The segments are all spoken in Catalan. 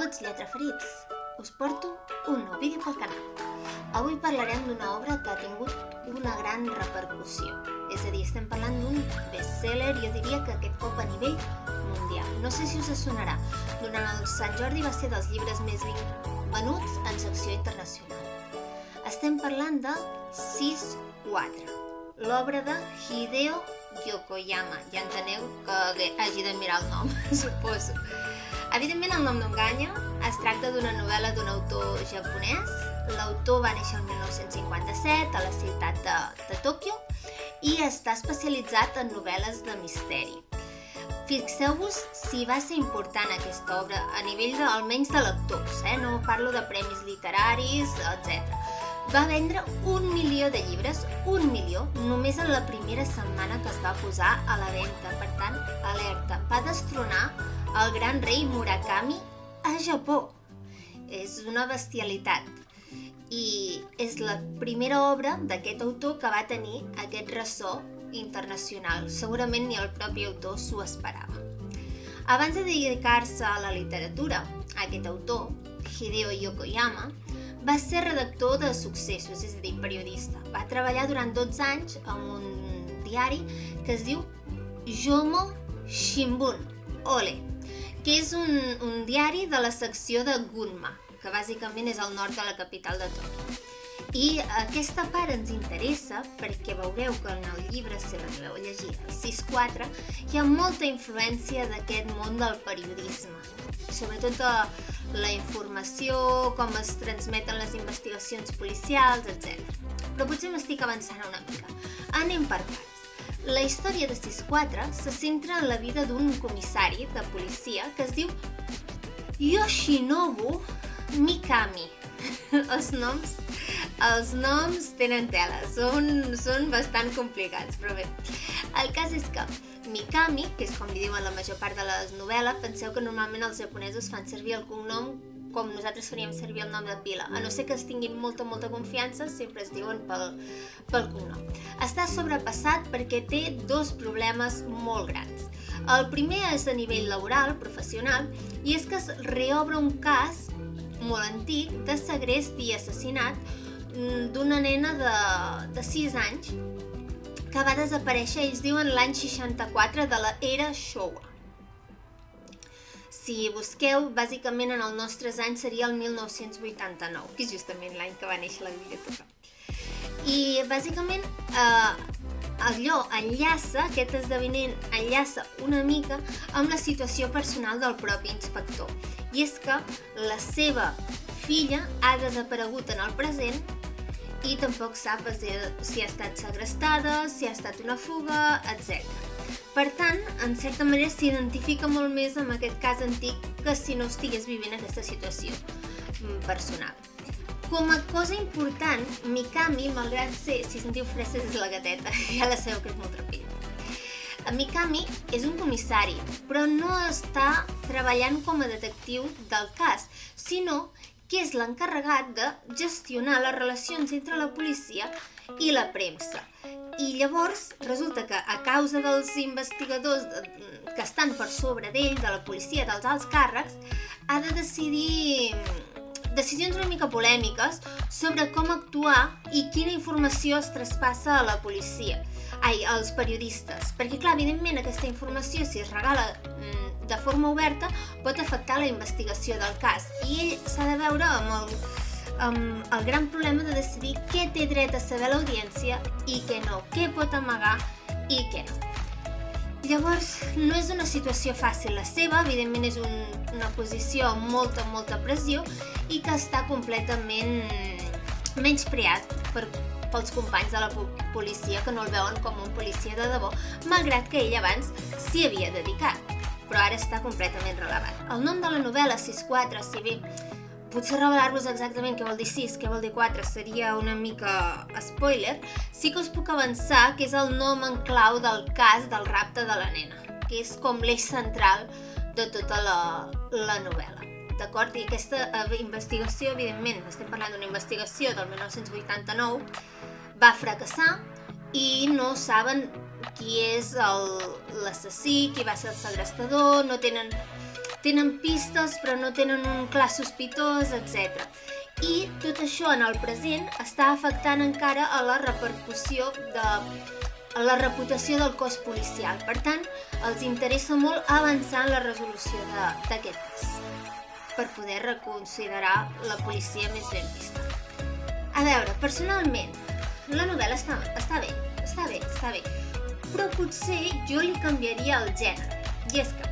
Benvinguts, lletraferits! Us porto un nou vídeo pel canal. Avui parlarem d'una obra que ha tingut una gran repercussió. És a dir, estem parlant d'un best-seller, jo diria que aquest cop a nivell mundial. No sé si us sonarà. Durant el Sant Jordi va ser dels llibres més venuts en secció internacional. Estem parlant de 6-4, l'obra de Hideo Yokoyama. Ja enteneu que hagi de mirar el nom, suposo. Evidentment el nom no enganya, es tracta d'una novel·la d'un autor japonès. L'autor va néixer el 1957 a la ciutat de Tòquio i està especialitzat en novel·les de misteri. Fixeu-vos si va ser important aquesta obra a nivell almenys de lectors, no parlo de premis literaris, etc. Va vendre 1 milió de llibres, 1 milió, només en la primera setmana que es va posar a la venda. Per tant, alerta, va destronar el gran rei Murakami a Japó. És una bestialitat. I és la primera obra d'aquest autor que va tenir aquest ressò internacional. Segurament ni el propi autor s'ho esperava. Abans de dedicar-se a la literatura, aquest autor, Hideo Yokoyama, va ser redactor de successos, és a dir, periodista. Va treballar durant 12 anys en un diari que es diu Jomo Shimbun, que és un diari de la secció de Gunma, que bàsicament és al nord de la capital de Tòquio. I aquesta part ens interessa perquè veureu que en el llibre, si l'arribeu a llegir, el 6-4, hi ha molta influència d'aquest món del periodisme, sobretot la informació, com es transmeten les investigacions policials, etc. Però potser m'estic avançant una mica. Anem per parts. La història de 6-4 se centra en la vida d'un comissari de policia que es diu Yoshinobu Mikami. Els noms tenen tela, són bastant complicats, però bé. El cas és que Mikami, que és com li diuen la major part de les novel·les, penseu que normalment els japonesos fan servir el cognom com nosaltres faríem servir el nom de pila. A no ser que es tinguin molta confiança, sempre es diuen pel cognom. Està sobrepassat perquè té dos problemes molt grans. El primer és a nivell laboral, professional, i és que es reobre un cas molt antic de segrest i assassinat d'una nena de 6 anys que va desaparèixer, ells diuen, l'any 64 de l'era Showa. Si busqueu, bàsicament en els nostres anys seria el 1989, que és justament l'any que va néixer la biblioteca. I bàsicament aquest esdeveniment enllaça una mica amb la situació personal del propi inspector. I és que la seva filla ha desaparegut en el present i tampoc sap si ha estat segrestada, si ha estat una fuga, etc. Per tant, en certa manera s'identifica molt més amb aquest cas antic que si no estigués vivint aquesta situació personal. Com a cosa important, Mikami, malgrat ser, si sentiu freses és la gateta, ja la sabeu que és molt ràpida. Mikami és un comissari, però no està treballant com a detectiu del cas, sinó que és l'encarregat de gestionar les relacions entre la policia i la premsa. I llavors resulta que a causa dels investigadors que estan per sobre d'ell, de la policia, dels alts càrrecs, ha de decidir decisions una mica polèmiques sobre com actuar i quina informació es traspassa a la policia, als periodistes. Perquè, clar, evidentment, aquesta informació, si es regala de forma oberta, pot afectar la investigació del cas. I ell s'ha de veure amb el gran problema de decidir què té dret a saber l'audiència i què no, què pot amagar i què no. Llavors, no és una situació fàcil la seva, evidentment és una posició amb molta pressió i que està completament menyspreat pels companys de la policia que no el veuen com un policia de debò, malgrat que ell abans s'hi havia dedicat, però ara està completament relevat. El nom de la novel·la, 6-4, si bé potser revelar-vos exactament què vol dir 6, què vol dir 4 seria una mica spoiler, sí que us puc avançar que és el nom en clau del cas del rapte de la nena, que és com l'eix central de tota la novel·la. D'acord? I aquesta investigació, evidentment, estem parlant d'una investigació del 1989, va fracassar i no saben qui és l'assassí, qui va ser el segrestador, no tenen tenen pistes però no tenen un clar sospitós, etc. I tot això en el present està afectant encara a la repercussió a la reputació del cos policial. Per tant, els interessa molt avançar en la resolució d'aquest cas, per poder reconsiderar la policia més ben vista. A veure, personalment, la novel·la està bé, però potser jo li canviaria el gènere. I és que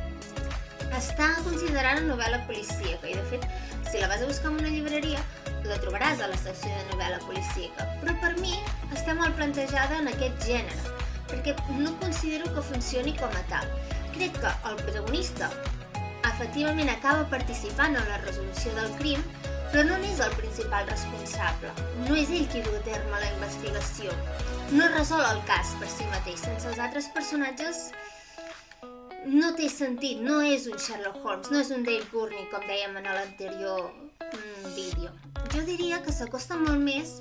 està considerada novel·la policíaca i, de fet, si la vas a buscar en una llibreria, la trobaràs a la secció de novel·la policíaca. Però per mi està mal plantejada en aquest gènere, perquè no considero que funcioni com a tal. Crec que el protagonista efectivament acaba participant en la resolució del crim, però no n'és el principal responsable. No és ell qui du a terme la investigació. No resol el cas per si mateix. Sense els altres personatges no té sentit. No és un Sherlock Holmes, no és un Dale Gurney, com dèiem en l'anterior vídeo. Jo diria que s'acosta molt més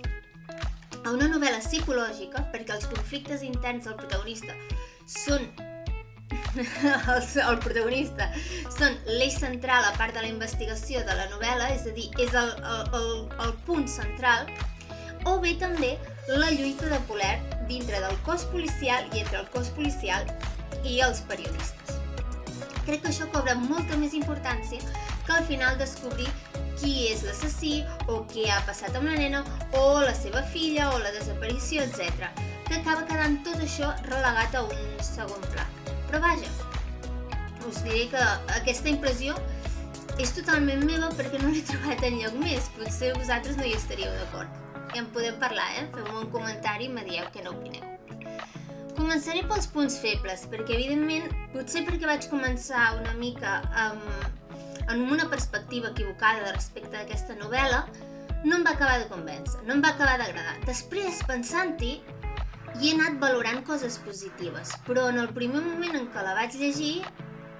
a una novel·la psicològica, perquè els conflictes interns del protagonista són l'eix central a part de la investigació de la novel·la, és a dir, és el punt central, o bé també la lluita de poder dintre del cos policial i entre el cos policial i els periodistes. Crec que això cobra molta més importància que al final descobrir qui és l'assassí o què ha passat amb la nena o la seva filla o la desaparició, etc. Que acaba quedant tot això relegat a un segon pla. Però vaja, us diré que aquesta impressió és totalment meva perquè no l'he trobat enlloc més. Potser vosaltres no hi estaríeu d'acord. Ja en podem parlar, Feu-me un comentari i me dieu què n'opineu. Començaré pels punts febles, perquè evidentment, potser perquè vaig començar una mica amb una perspectiva equivocada respecte a aquesta novel·la, no em va acabar de convèncer, no em va acabar d'agradar. Després, pensant-hi, hi he anat valorant coses positives, però en el primer moment en què la vaig llegir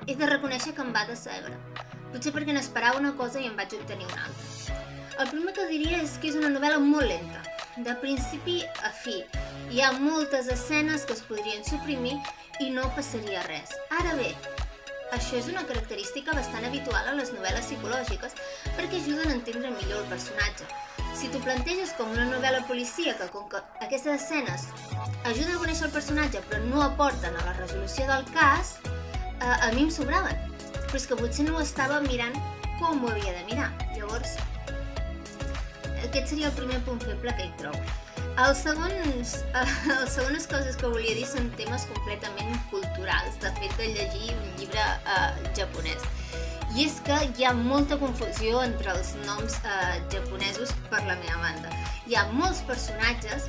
he de reconèixer que em va decebre. Potser perquè n'esperava una cosa i en vaig obtenir una altra. El primer que diria és que és una novel·la molt lenta, de principi a fi. Hi ha moltes escenes que es podrien suprimir i no passaria res. Ara bé, això és una característica bastant habitual en les novel·les psicològiques perquè ajuden a entendre millor el personatge. Si t'ho planteges com una novel·la policíaca, com que aquestes escenes ajuden a conèixer el personatge però no aporten a la resolució del cas, a mi em sobraven. Però és que potser no ho estava mirant com ho havia de mirar. Llavors, aquest seria el primer punt feble que hi trobo. Les segones coses que volia dir són temes completament culturals, de fet de llegir un llibre japonès. I és que hi ha molta confusió entre els noms japonesos per la meva banda. Hi ha molts personatges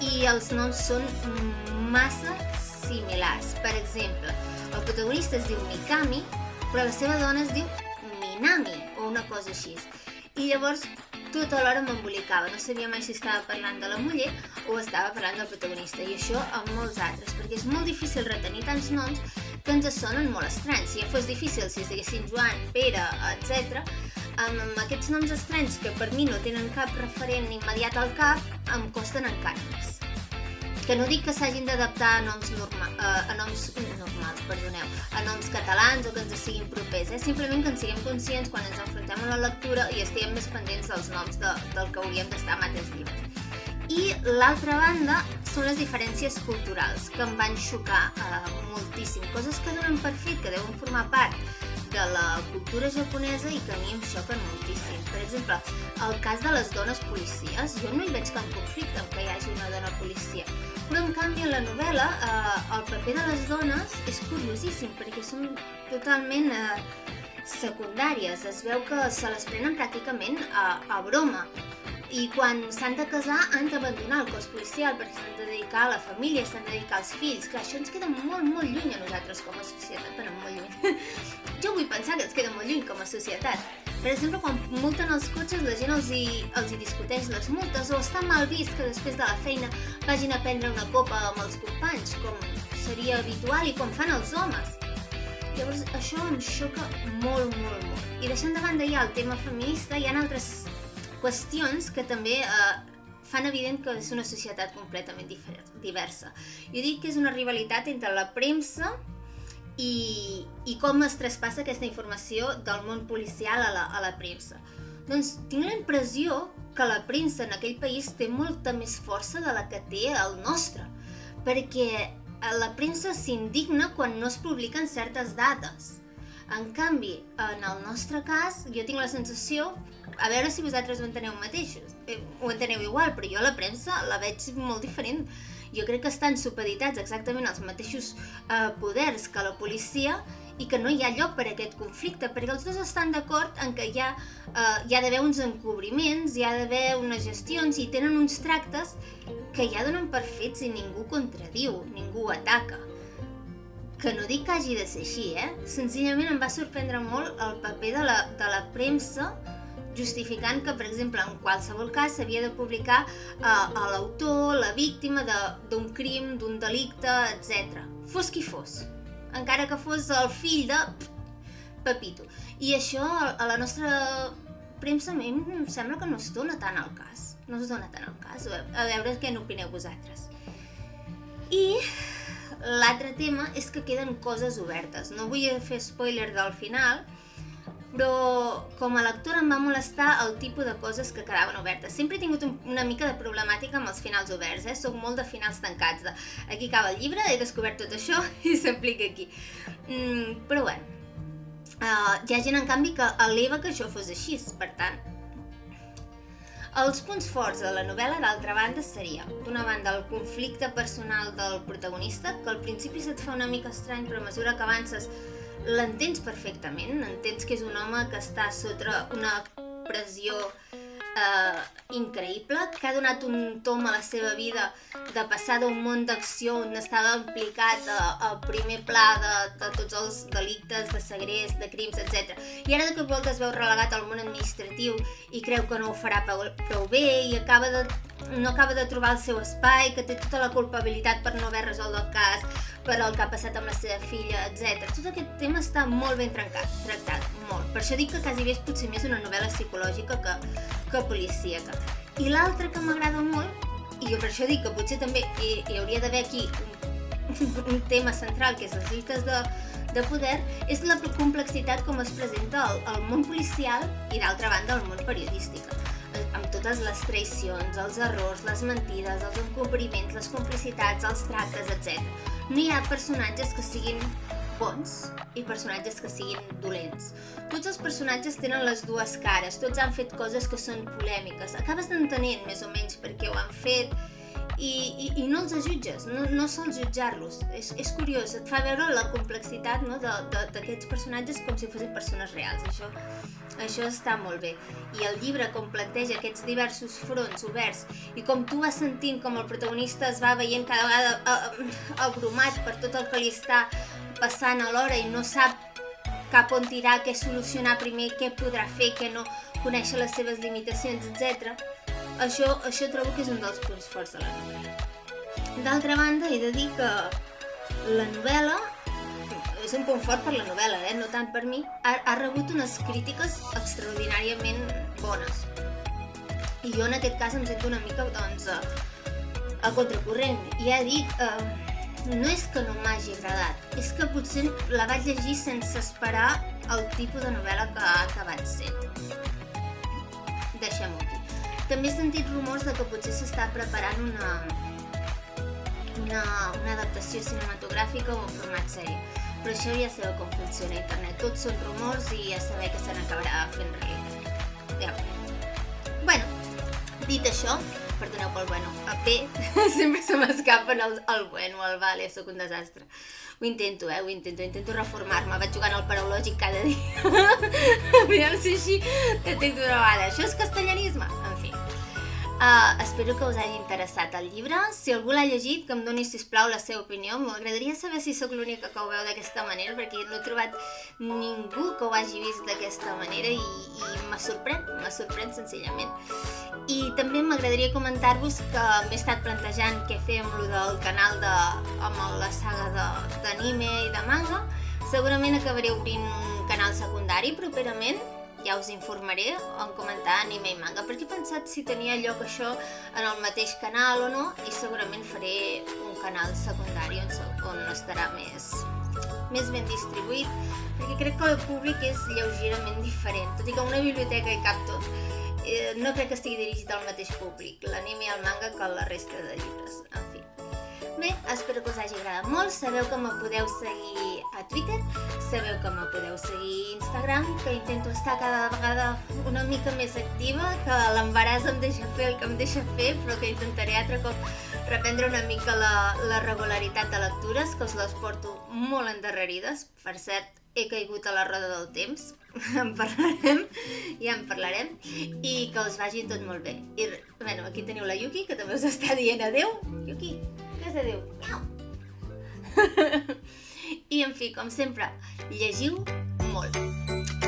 i els noms són massa similars. Per exemple, el protagonista es diu Mikami, però la seva dona es diu Minami, o una cosa així. I llavors tot alhora m'embolicava, no sabia mai si estava parlant de la muller o estava parlant del protagonista, i això amb molts altres, perquè és molt difícil retenir tants noms que ens sonen molt estranys. Si ja fos difícil si es diguessin Joan, Pere, etc., amb aquests noms estranys que per mi no tenen cap referent immediat al cap, em costen encara més. Que no dic que s'hagin d'adaptar a noms catalans o que ens siguin propers, simplement que en siguem conscients quan ens enfrontem a la lectura i estiguem més pendents dels noms del que hauríem d'estar a mateix llibres. I l'altra banda són les diferències culturals, que em van xocar moltíssim, coses que donen per fet, que deuen formar part de la cultura japonesa i que a mi em xoquen moltíssim. Per exemple, el cas de les dones policies, jo no hi veig cap conflicte en que hi hagi una dona policia, però en canvi en la novel·la el paper de les dones és curiosíssim perquè són totalment secundàries. Es veu que se les prenen pràcticament a broma i quan s'han de casar han d'abandonar el cos policial perquè s'han de dedicar a la família, s'han de dedicar als fills. Clar, això ens queda molt, molt lluny a nosaltres com a societat, però molt lluny. Jo vull pensar que ens queda molt lluny com a societat. Per exemple, quan multen els cotxes, la gent els hi discuteix les multes, o està mal vist que després de la feina vagin a prendre una copa amb els companys, com seria habitual i com fan els homes. Llavors, això em xoca molt, molt, molt. I deixant de banda ja el tema feminista, hi ha altres qüestions que també fan evident que és una societat completament diversa. Jo dic que és una rivalitat entre la premsa i com es traspassa aquesta informació del món policial a la premsa. Doncs tinc la impressió que la premsa en aquell país té molta més força de la que té el nostre, perquè la premsa s'indigna quan no es publiquen certes dates. En canvi, en el nostre cas, jo tinc la sensació, a veure si vosaltres ho enteneu igual, però jo la premsa la veig molt diferent. Jo crec que estan supeditats exactament als mateixos poders que la policia i que no hi ha lloc per a aquest conflicte, perquè els dos estan d'acord en que hi ha d'haver uns encobriments, hi ha d'haver unes gestions i tenen uns tractes que ja donen per fets i ningú contradiu, ningú ataca. Que no dic que hagi de ser així, Senzillament em va sorprendre molt el paper de la premsa justificant que, per exemple, en qualsevol cas s'havia de publicar l'autor, la víctima d'un crim, d'un delicte, etc. Fos qui fos, encara que fos el fill de Pepito. I això a la nostra premsa a mi em sembla que no es dona tant al cas. No es dona tant al cas. A veure què n'opineu vosaltres. I l'altre tema és que queden coses obertes. No vull fer spoiler del final, però com a lectora em va molestar el tipus de coses que quedaven obertes. Sempre he tingut una mica de problemàtica amb els finals oberts, Soc molt de finals tancats, aquí acaba el llibre, he descobert tot això i s'aplica aquí. Però bueno, hi ha gent en canvi que eleva que això fos així, per tant. Els punts forts de la novel·la, d'altra banda, seria, d'una banda, el conflicte personal del protagonista, que al principi se't fa una mica estrany, però a mesura que avances l'entens perfectament, entens que és un home que està sota una pressió increïble, que ha donat un tom a la seva vida de passar d'un món d'acció on estava implicat al primer pla de tots els delictes, de segrest, de crims, etc. I ara de cop volta es veu relegat al món administratiu i creu que no ho farà prou bé i no acaba de trobar el seu espai, que té tota la culpabilitat per no haver resolt el cas, per el que ha passat amb la seva filla, etc. Tot aquest tema està molt ben tractat, molt. Per això dic que quasi bé és potser més una novel·la psicològica que policíaca. I l'altre que m'agrada molt, i per això dic que potser també hi hauria d'haver aquí un tema central, que és les lluites de poder, és la complexitat com es presenta el món policial i d'altra banda el món periodístic, amb totes les traïcions, els errors, les mentides, els encobriments, les complicitats, els tractes, etc. No hi ha personatges que siguin bons i personatges que siguin dolents. Tots els personatges tenen les dues cares, tots han fet coses que són polèmiques. Acabes d'entenent més o menys per què ho han fet i no els jutges, no sols jutjar-los. És curiós, et fa veure la complexitat, no, d'aquests personatges com si fossin persones reals. Això està molt bé. I el llibre, com planteja aquests diversos fronts oberts i com tu vas sentint com el protagonista es va veient cada vegada abrumat per tot el que li està passant alhora i no sap cap on tirar, què solucionar primer, què podrà fer, què no, conèixer les seves limitacions, etc. Això trobo que és un dels punts forts de la novel·la. D'altra banda, he de dir que la novel·la, és un punt fort per la novel·la, no tant per mi, ha rebut unes crítiques extraordinàriament bones. I jo en aquest cas em sento una mica, doncs, a contracorrent. I ja dic, no és que no m'hagi agradat, és que potser la vaig llegir sense esperar el tipus de novel·la que ha acabat sent. Deixem-ho aquí. També he sentit rumors de que potser s'està preparant una adaptació cinematogràfica o en format sèrie, però això ja sabeu com funciona internet. Tots són rumors i ja sabeu que se n'acabarà fent realitat. Ja. Bueno, dit això, perdoneu pel bueno, a P sempre se m'escapen el bueno, el vale, sóc un desastre. Ho intento reformar-me, vaig jugant al paraulògic cada dia. Aviam si així detecto una vegada. Això és castellanisme? En fi. Espero que us hagi interessat el llibre. Si algú l'ha llegit, que em doni, sisplau, la seva opinió. M'agradaria saber si sóc l'única que ho veu d'aquesta manera, perquè no he trobat ningú que ho hagi vist d'aquesta manera i me sorprèn senzillament. I també m'agradaria comentar-vos que m'he estat plantejant què fer amb lo del canal amb la saga d'anime i de manga. Segurament acabaré obrint un canal secundari properament, ja us informaré en comentar anime i manga, perquè he pensat si tenia lloc això en el mateix canal o no, i segurament faré un canal secundari on estarà més més ben distribuït, perquè crec que el públic és lleugerament diferent, tot i que una biblioteca hi cap tot. No crec que estigui dirigit al mateix públic, l'anime i el manga, que la resta de llibres, en fi. Bé, espero que us hagi agradat molt. Sabeu que me podeu seguir a Twitter, sabeu que me podeu seguir a Instagram, que intento estar cada vegada una mica més activa, que l'embaràs em deixa fer el que em deixa fer, però que intentaré altre cop reprendre una mica la regularitat de lectures, que us les porto molt endarrerides. Per cert, he caigut a la roda del temps, ja en parlarem, i que us vagi tot molt bé. I, bueno, aquí teniu la Yuki, que també us està dient adeu. Yuki, què és adeu? Miau! I, en fi, com sempre, llegiu molt.